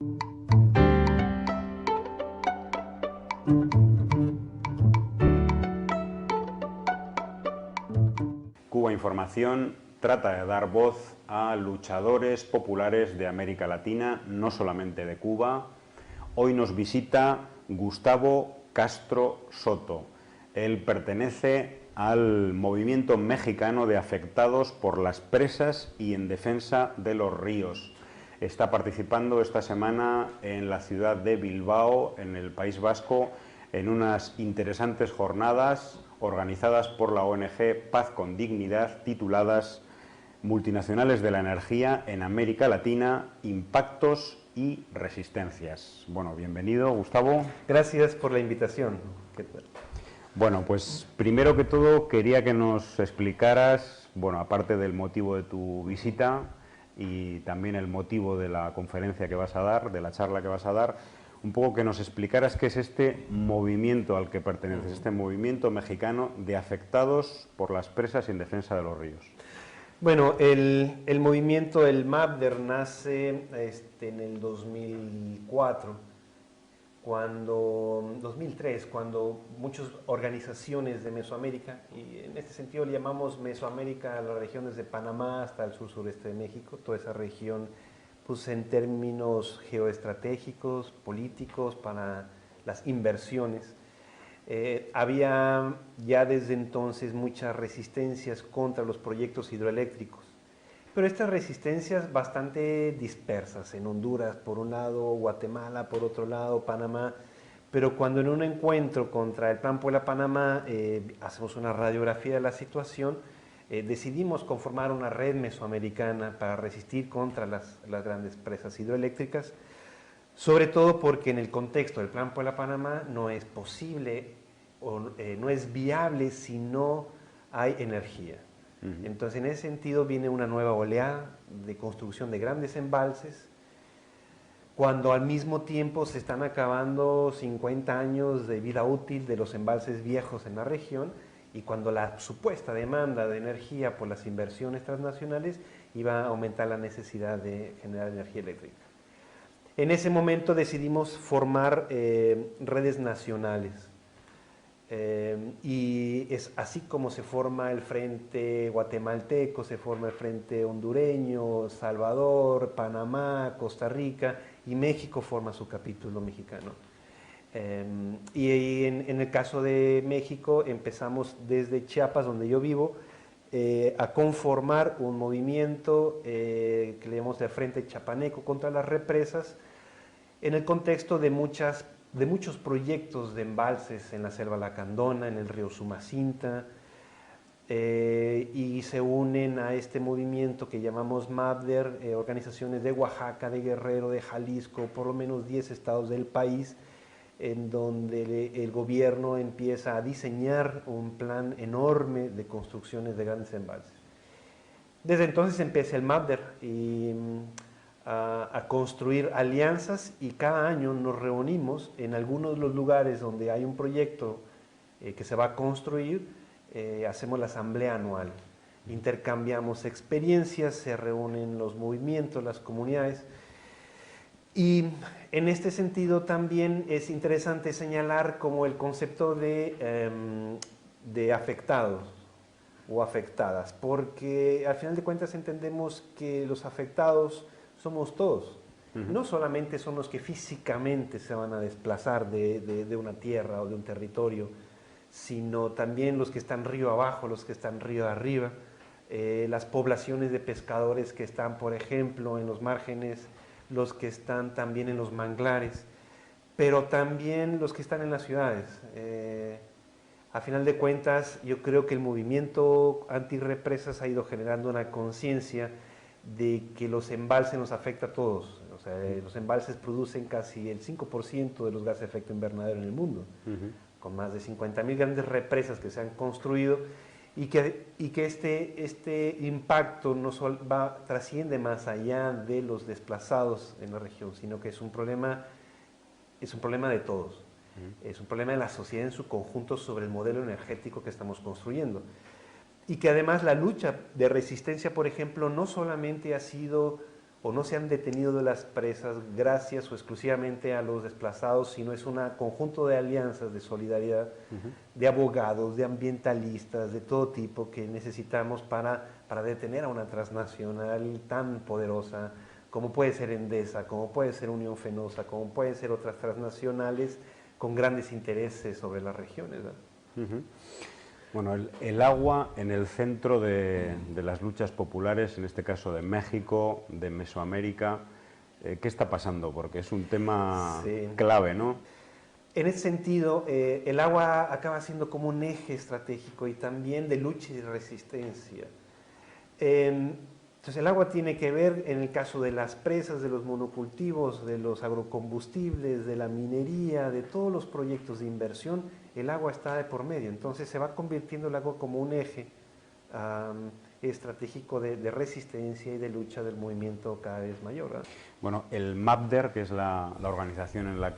Cuba Información trata de dar voz a luchadores populares de América Latina, no solamente de Cuba. Hoy nos visita Gustavo Castro Soto. Él pertenece al movimiento mexicano de afectados por las presas y en defensa de los ríos. Está participando esta semana en la ciudad de Bilbao, en el País Vasco, en unas interesantes jornadas organizadas por la ONG Paz con Dignidad, tituladas Multinacionales de la Energía en América Latina, impactos y resistencias. Bueno, bienvenido, Gustavo. Gracias por la invitación. ¿Qué tal? Bueno, pues primero que todo quería que nos explicaras, bueno, aparte del motivo de tu visita y también el motivo de la conferencia que vas a dar, de la charla que vas a dar, un poco que nos explicaras qué es este movimiento al que perteneces, este movimiento mexicano de afectados por las presas y en defensa de los ríos. Bueno, el movimiento, el MAPDER, nace en el 2003, cuando muchas organizaciones de Mesoamérica, y en este sentido le llamamos Mesoamérica a las regiones de Panamá hasta el sur-sureste de México, toda esa región, pues en términos geoestratégicos, políticos, para las inversiones. Había ya desde entonces muchas resistencias contra los proyectos hidroeléctricos, pero estas resistencias bastante dispersas, en Honduras por un lado, Guatemala por otro lado, Panamá, pero cuando en un encuentro contra el Plan Puebla-Panamá hacemos una radiografía de la situación, decidimos conformar una red mesoamericana para resistir contra las grandes presas hidroeléctricas, sobre todo porque en el contexto del Plan Puebla-Panamá no es posible o no es viable si no hay energía. Entonces, en ese sentido viene una nueva oleada de construcción de grandes embalses, cuando al mismo tiempo se están acabando 50 años de vida útil de los embalses viejos en la región, y cuando la supuesta demanda de energía por las inversiones transnacionales iba a aumentar la necesidad de generar energía eléctrica. En ese momento decidimos formar redes nacionales, y es así como se forma el Frente Guatemalteco, se forma el Frente Hondureño, Salvador, Panamá, Costa Rica, y México forma su capítulo mexicano. Y en el caso de México empezamos desde Chiapas, donde yo vivo, a conformar un movimiento que le llamamos el Frente Chapaneco contra las represas, en el contexto de muchos proyectos de embalses en la selva Lacandona, en el río Sumacinta, y se unen a este movimiento que llamamos MAPDER, organizaciones de Oaxaca, de Guerrero, de Jalisco, por lo menos 10 estados del país, en donde el gobierno empieza a diseñar un plan enorme de construcciones de grandes embalses. Desde entonces empieza el MAPDER a construir alianzas, y cada año nos reunimos en algunos de los lugares donde hay un proyecto que se va a construir, hacemos la asamblea anual, intercambiamos experiencias, se reúnen los movimientos, las comunidades. Y en este sentido también es interesante señalar como el concepto de afectados o afectadas, porque al final de cuentas entendemos que los afectados somos todos. No solamente son los que físicamente se van a desplazar de una tierra o de un territorio, sino también los que están río abajo, los que están río arriba, las poblaciones de pescadores que están, por ejemplo, en los márgenes, los que están también en los manglares, pero también los que están en las ciudades. A final de cuentas, yo creo que el movimiento antirrepresas ha ido generando una conciencia de que los embalses nos afecta a todos. O sea, los embalses producen casi el 5% de los gases de efecto invernadero en el mundo, con más de 50.000 grandes represas que se han construido, y que este impacto no trasciende más allá de los desplazados en la región, sino que es un problema de todos. Es un problema de la sociedad en su conjunto sobre el modelo energético que estamos construyendo. Y que además la lucha de resistencia, por ejemplo, no solamente ha sido o no se han detenido de las presas gracias o exclusivamente a los desplazados, sino es un conjunto de alianzas de solidaridad, de abogados, de ambientalistas, de todo tipo que necesitamos para detener a una transnacional tan poderosa como puede ser Endesa, como puede ser Unión Fenosa, como pueden ser otras transnacionales con grandes intereses sobre las regiones, ¿no? Bueno, el agua en el centro de las luchas populares, en este caso de México, de Mesoamérica, ¿qué está pasando? Porque es un tema clave, ¿no? En ese sentido, el agua acaba siendo como un eje estratégico y también de lucha y resistencia. Entonces el agua tiene que ver en el caso de las presas, de los monocultivos, de los agrocombustibles, de la minería, de todos los proyectos de inversión, el agua está de por medio. Entonces se va convirtiendo el agua como un eje estratégico de resistencia y de lucha del movimiento cada vez mayor, ¿verdad? Bueno, el MAPDER, que es la organización en la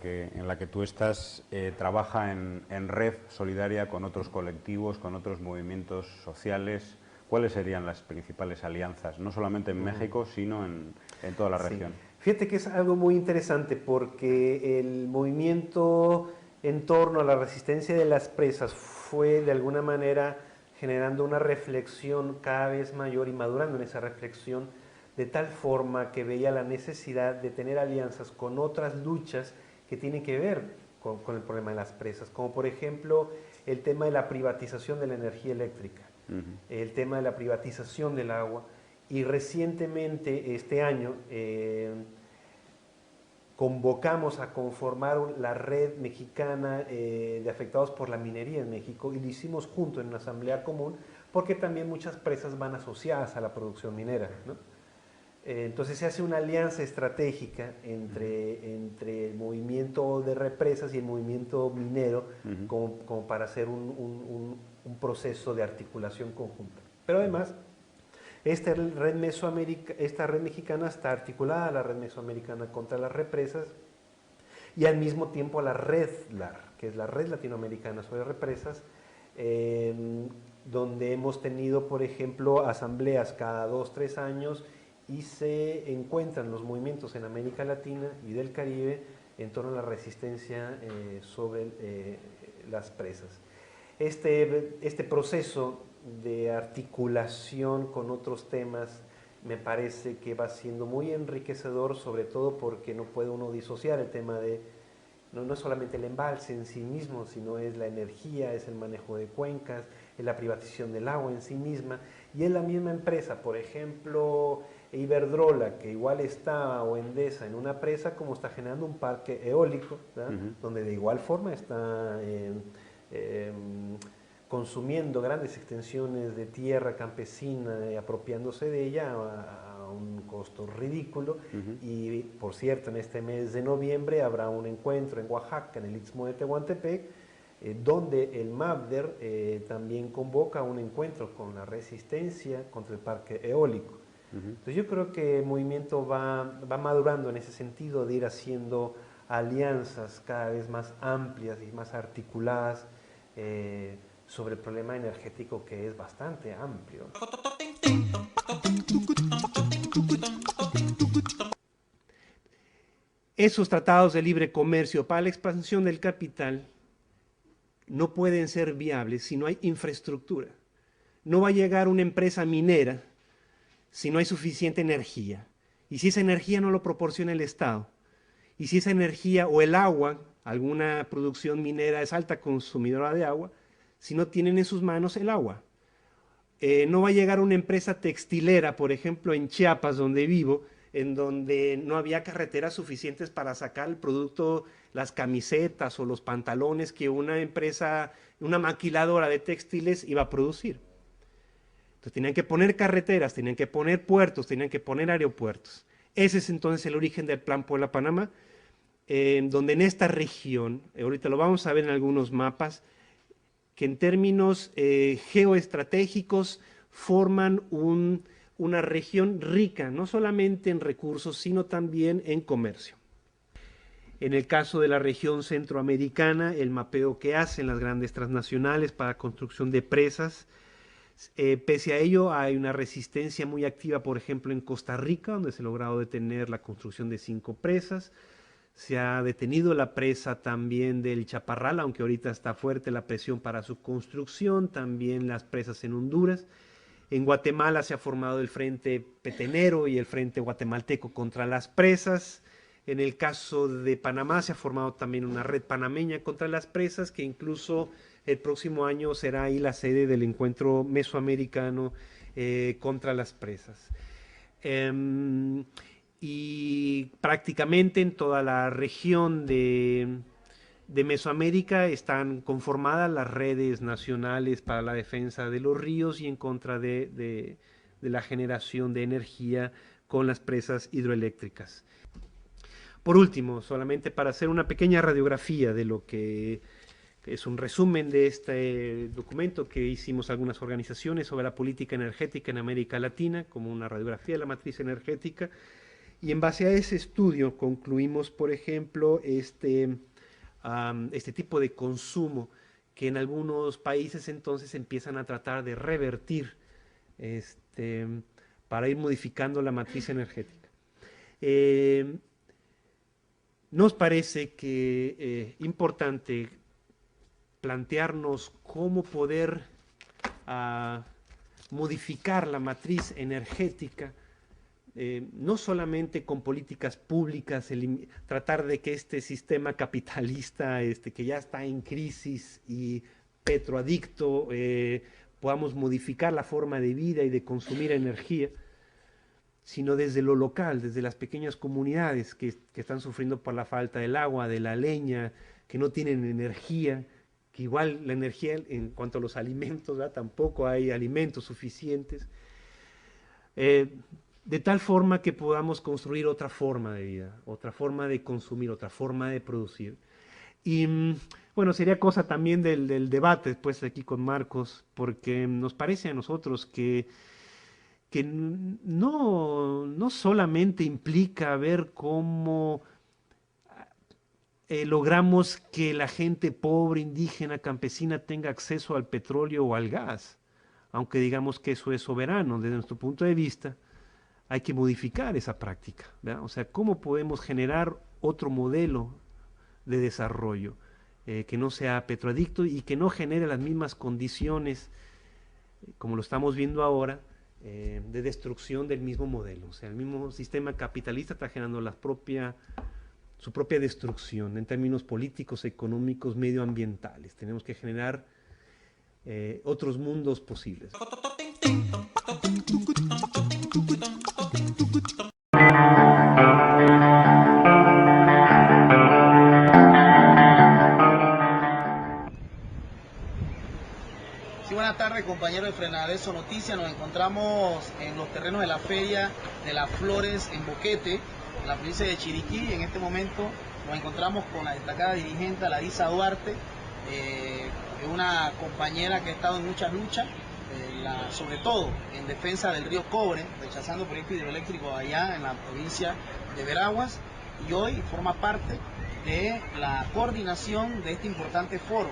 que tú estás, trabaja en red solidaria con otros colectivos, con otros movimientos sociales. ¿Cuáles serían las principales alianzas, no solamente en México, sino en toda la región? Fíjate que es algo muy interesante porque el movimiento en torno a la resistencia de las presas fue de alguna manera generando una reflexión cada vez mayor y madurando en esa reflexión de tal forma que veía la necesidad de tener alianzas con otras luchas que tienen que ver con el problema de las presas, como por ejemplo el tema de la privatización de la energía eléctrica. El tema de la privatización del agua, y recientemente este año convocamos a conformar la red mexicana de afectados por la minería en México, y lo hicimos junto en una asamblea común porque también muchas presas van asociadas a la producción minera, ¿no? Entonces se hace una alianza estratégica entre el movimiento de represas y el movimiento minero como para hacer un proceso de articulación conjunta. Pero además, esta red mexicana está articulada a la red mesoamericana contra las represas y al mismo tiempo a la red LAR, que es la red latinoamericana sobre represas, donde hemos tenido, por ejemplo, asambleas cada 2-3 años y se encuentran los movimientos en América Latina y del Caribe en torno a la resistencia sobre las presas. Este proceso de articulación con otros temas me parece que va siendo muy enriquecedor, sobre todo porque no puede uno disociar el tema de, no es solamente el embalse en sí mismo, sino es la energía, es el manejo de cuencas, es la privatización del agua en sí misma, y es la misma empresa, por ejemplo, Iberdrola, que igual está, o Endesa, en una presa, como está generando un parque eólico, donde de igual forma está consumiendo grandes extensiones de tierra campesina y apropiándose de ella a un costo ridículo. Y por cierto, en este mes de noviembre habrá un encuentro en Oaxaca, en el Istmo de Tehuantepec, donde el MAPDER también convoca un encuentro con la resistencia contra el parque eólico. Entonces yo creo que el movimiento va madurando en ese sentido de ir haciendo alianzas cada vez más amplias y más articuladas sobre el problema energético, que es bastante amplio. Esos tratados de libre comercio para la expansión del capital no pueden ser viables si no hay infraestructura. No va a llegar una empresa minera si no hay suficiente energía. Y si esa energía no lo proporciona el Estado, y si esa energía o el agua, alguna producción minera es alta consumidora de agua, si no tienen en sus manos el agua. No va a llegar una empresa textilera, por ejemplo, en Chiapas, donde vivo, en donde no había carreteras suficientes para sacar el producto, las camisetas o los pantalones que una empresa, una maquiladora de textiles iba a producir. Entonces tenían que poner carreteras, tenían que poner puertos, tenían que poner aeropuertos. Ese es entonces el origen del Plan Puebla-Panamá, donde en esta región, ahorita lo vamos a ver en algunos mapas, que en términos geoestratégicos forman una región rica, no solamente en recursos, sino también en comercio. En el caso de la región centroamericana, el mapeo que hacen las grandes transnacionales para construcción de presas Pese a ello, hay una resistencia muy activa, por ejemplo, en Costa Rica, donde se ha logrado detener la construcción de 5 presas. Se ha detenido la presa también del Chaparral, aunque ahorita está fuerte la presión para su construcción, también las presas en Honduras. En Guatemala se ha formado el Frente Petenero y el Frente Guatemalteco contra las presas. En el caso de Panamá se ha formado también una red panameña contra las presas, que incluso el próximo año será ahí la sede del encuentro mesoamericano contra las presas. Y prácticamente en toda la región de Mesoamérica están conformadas las redes nacionales para la defensa de los ríos y en contra de la generación de energía con las presas hidroeléctricas. Por último, solamente para hacer una pequeña radiografía de lo que es un resumen de este documento que hicimos algunas organizaciones sobre la política energética en América Latina, como una radiografía de la matriz energética. Y en base a ese estudio concluimos, por ejemplo, este tipo de consumo que en algunos países entonces empiezan a tratar de revertir para ir modificando la matriz energética. Nos parece que importante plantearnos cómo poder modificar la matriz energética, no solamente con políticas públicas, tratar de que este sistema capitalista que ya está en crisis y petroadicto, podamos modificar la forma de vida y de consumir energía, sino desde lo local, desde las pequeñas comunidades que están sufriendo por la falta del agua, de la leña, que no tienen energía, que igual la energía en cuanto a los alimentos, ¿verdad? Tampoco hay alimentos suficientes, de tal forma que podamos construir otra forma de vida, otra forma de consumir, otra forma de producir. Y bueno, sería cosa también del debate después aquí con Marcos, porque nos parece a nosotros que no solamente implica ver cómo logramos que la gente pobre, indígena, campesina tenga acceso al petróleo o al gas, aunque digamos que eso es soberano desde nuestro punto de vista, hay que modificar esa práctica, ¿verdad? O sea, ¿cómo podemos generar otro modelo de desarrollo que no sea petroadicto y que no genere las mismas condiciones, como lo estamos viendo ahora, de destrucción del mismo modelo? O sea, el mismo sistema capitalista está generando su propia destrucción en términos políticos, económicos, medioambientales. Tenemos que generar otros mundos posibles. Sí, buenas tardes, compañeros de Frenadeso Noticias. Nos encontramos en los terrenos de la Feria de las Flores en Boquete, en la provincia de Chiriquí. En este momento nos encontramos con la destacada dirigente Larisa Duarte, una compañera que ha estado en muchas luchas, sobre todo en defensa del río Cobre, rechazando proyectos hidroeléctricos allá en la provincia de Veraguas, y hoy forma parte de la coordinación de este importante foro,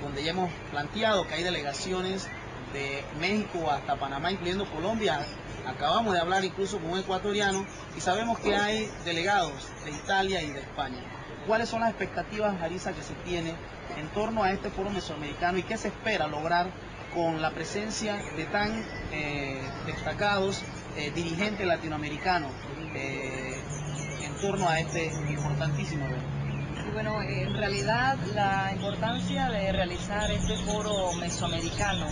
donde ya hemos planteado que hay delegaciones de México hasta Panamá, incluyendo Colombia. Acabamos de hablar incluso con un ecuatoriano y sabemos que hay delegados de Italia y de España. ¿Cuáles son las expectativas, Larisa, que se tiene en torno a este foro mesoamericano y qué se espera lograr con la presencia de tan destacados dirigentes latinoamericanos en torno a este importantísimo evento? Bueno, en realidad la importancia de realizar este foro mesoamericano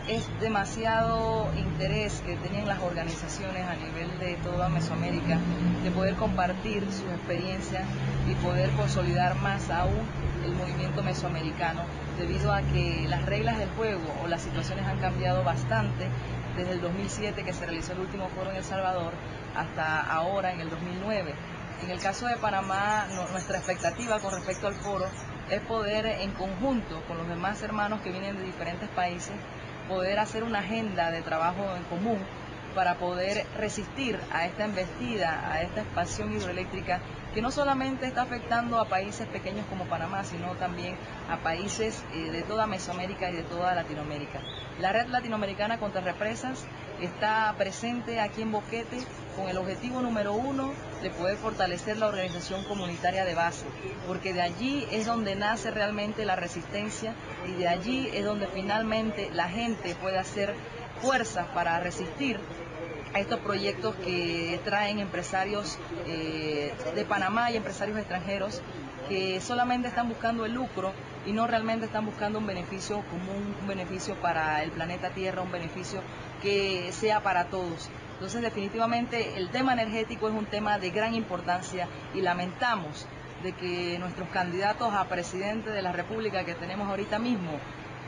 es demasiado interés que tienen las organizaciones a nivel de toda Mesoamérica de poder compartir sus experiencias y poder consolidar más aún el movimiento mesoamericano, debido a que las reglas del juego o las situaciones han cambiado bastante desde el 2007, que se realizó el último foro en El Salvador, hasta ahora en el 2009. En el caso de Panamá, nuestra expectativa con respecto al foro es poder, en conjunto con los demás hermanos que vienen de diferentes países, poder hacer una agenda de trabajo en común para poder resistir a esta embestida, a esta expansión hidroeléctrica que no solamente está afectando a países pequeños como Panamá, sino también a países de toda Mesoamérica y de toda Latinoamérica. La Red Latinoamericana contra Represas está presente aquí en Boquete con el objetivo número 1 de poder fortalecer la organización comunitaria de base, porque de allí es donde nace realmente la resistencia y de allí es donde finalmente la gente puede hacer fuerza para resistir a estos proyectos que traen empresarios de Panamá y empresarios extranjeros que solamente están buscando el lucro y no realmente están buscando un beneficio común, un beneficio para el planeta Tierra, un beneficio que sea para todos. Entonces, definitivamente, el tema energético es un tema de gran importancia y lamentamos de que nuestros candidatos a presidente de la República que tenemos ahorita mismo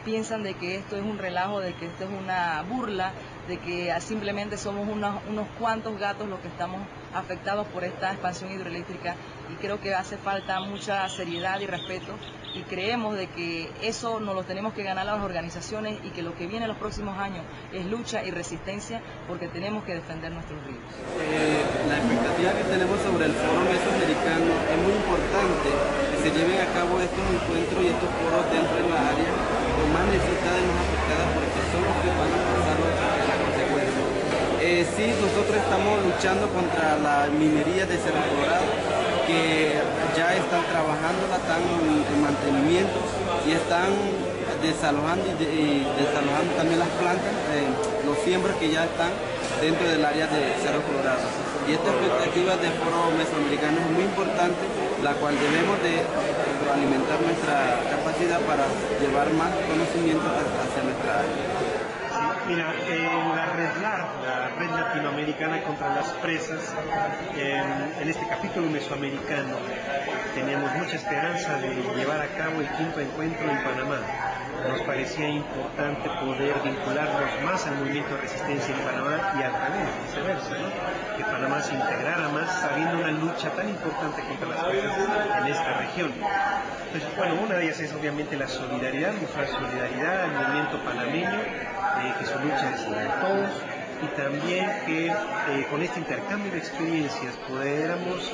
piensan de que esto es un relajo, de que esto es una burla, de que simplemente somos unos cuantos gatos los que estamos afectados por esta expansión hidroeléctrica, y creo que hace falta mucha seriedad y respeto, y creemos de que eso nos lo tenemos que ganar las organizaciones y que lo que viene en los próximos años es lucha y resistencia, porque tenemos que defender nuestros ríos. La expectativa que tenemos sobre el Foro Mesoamericano es muy importante que se lleven a cabo estos encuentros y estos foros dentro de la área con más necesidades más afectadas, porque son los que van a pasar las consecuencias. Sí, nosotros estamos luchando contra la minería de Cerro Colorado, que ya están trabajando, están en mantenimiento y están desalojando también las plantas, los siembros que ya están dentro del área de Cerro Colorado. Y esta expectativa del Foro Mesoamericano es muy importante, la cual debemos de alimentar nuestra capacidad para llevar más conocimiento hacia nuestra área. Mira, en la REDLAR, la Red Latinoamericana contra las Presas, en este capítulo mesoamericano teníamos mucha esperanza de llevar a cabo el 5º encuentro en Panamá. Nos parecía importante poder vincularnos más al movimiento de resistencia en Panamá y al revés, viceversa, ¿no? Que Panamá se integrara más sabiendo una lucha tan importante contra las presas en esta región. Entonces, bueno, una de ellas es obviamente la solidaridad, mostrar solidaridad al movimiento panameño, que su lucha es de todos, y también que con este intercambio de experiencias pudiéramos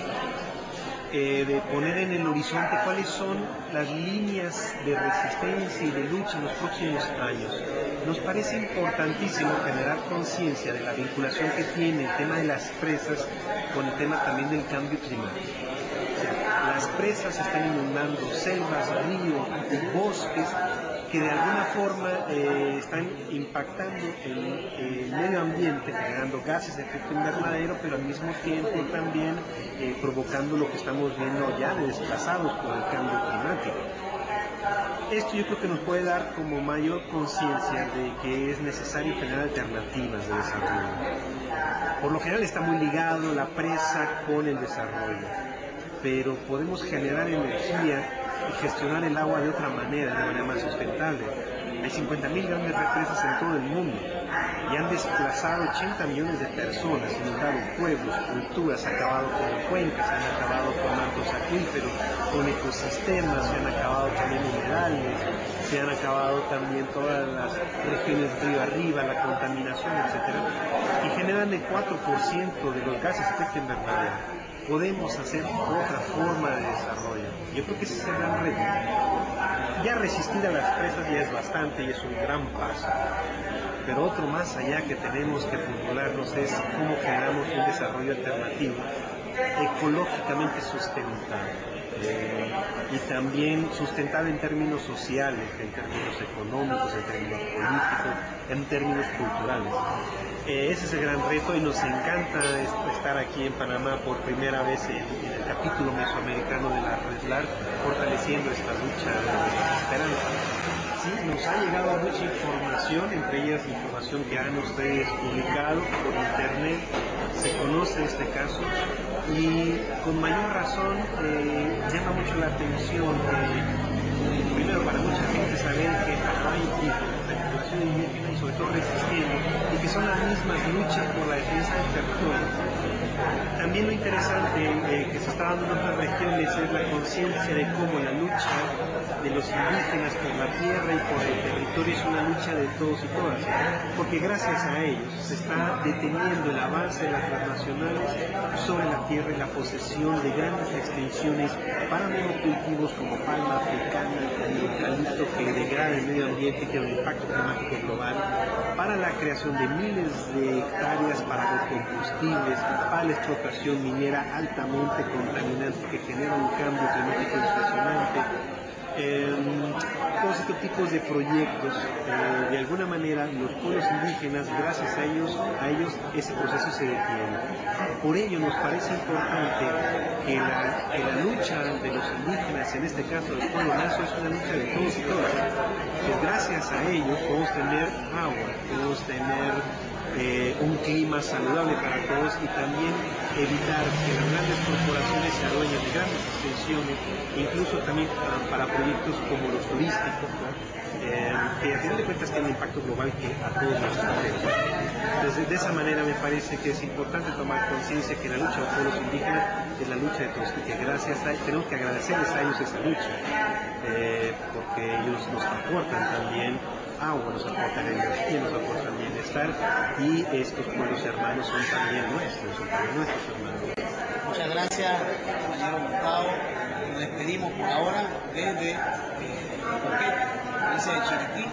de poner en el horizonte cuáles son las líneas de resistencia y de lucha en los próximos años. Nos parece importantísimo generar conciencia de la vinculación que tiene el tema de las presas con el tema también del cambio climático. O sea, las presas están inundando selvas, ríos y bosques que de alguna forma están impactando el medio ambiente, generando gases de efecto invernadero, pero al mismo tiempo también provocando lo que estamos viendo ya de desplazados por el cambio climático. Esto yo creo que nos puede dar como mayor conciencia de que es necesario generar alternativas de desarrollo. Por lo general está muy ligado la presa con el desarrollo, pero podemos generar energía y gestionar el agua de otra manera, de manera más sustentable. Hay 50.000 grandes represas en todo el mundo y han desplazado 80 millones de personas, inundado pueblos, culturas, acabado con cuencas, se han acabado con mantos acuíferos, con ecosistemas, se han acabado también minerales, se han acabado también todas las regiones río arriba, la contaminación, etc. Y generan el 4% de los gases de efecto invernadero. Podemos hacer otra forma de desarrollo. Yo creo que ese es el gran reto. Ya resistir a las presas ya es bastante y es un gran paso. Pero otro más allá que tenemos que formularnos es cómo generamos un desarrollo alternativo, ecológicamente sustentable. Y también sustentable en términos sociales, en términos económicos, en términos políticos, en términos culturales. Ese es el gran reto y nos encanta estar aquí en Panamá por primera vez en el capítulo mesoamericano de la REDLAR, fortaleciendo esta lucha de esperanza. Sí, nos ha llegado mucha información, entre ellas información que han ustedes publicado por internet, se conoce este caso y con mayor razón llama mucho la atención primero para mucha gente saber que hay la población indígena y sobre todo resistiendo y que son las mismas luchas por la defensa del territorio. También lo interesante que se estaba cada una de las regiones es la conciencia de cómo la lucha de los indígenas por la tierra y por el territorio es una lucha de todos y todas, porque gracias a ellos se está deteniendo el avance de las transnacionales sobre la tierra y la posesión de grandes extensiones para monocultivos como palma africana y eucalipto que degrada el medio ambiente y tiene un impacto climático global, para la creación de miles de hectáreas para biocombustibles, para la explotación minera altamente contaminante que genera un cambio climático impresionante. Todos estos tipos de proyectos, de alguna manera los pueblos indígenas, gracias a ellos ese proceso se detiene. Por ello nos parece importante que la lucha de los indígenas, en este caso del pueblo nazo, es una lucha de todos y todas. Pues gracias a ellos podemos tener agua, podemos tener un clima saludable para todos y también evitar que las grandes corporaciones se adueñen de grandes extensiones, incluso también para proyectos como los turísticos, ¿no? Que a final de cuentas tienen un impacto global que a todos nos afecta. Entonces, de esa manera me parece que es importante tomar conciencia que la lucha de los pueblos indígenas es la lucha de todos y que gracias a ellos tenemos que agradecerles a ellos esa lucha, porque ellos nos aportan también agua, nos aportan energía, nos aportan bienestar y estos pueblos hermanos son también nuestros hermanos. Muchas gracias, compañero Gustavo. Nos despedimos por ahora desde Boquete, provincia de Chiriquí,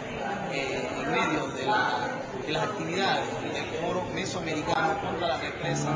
en medio de las actividades del Foro Mesoamericano contra la Represa.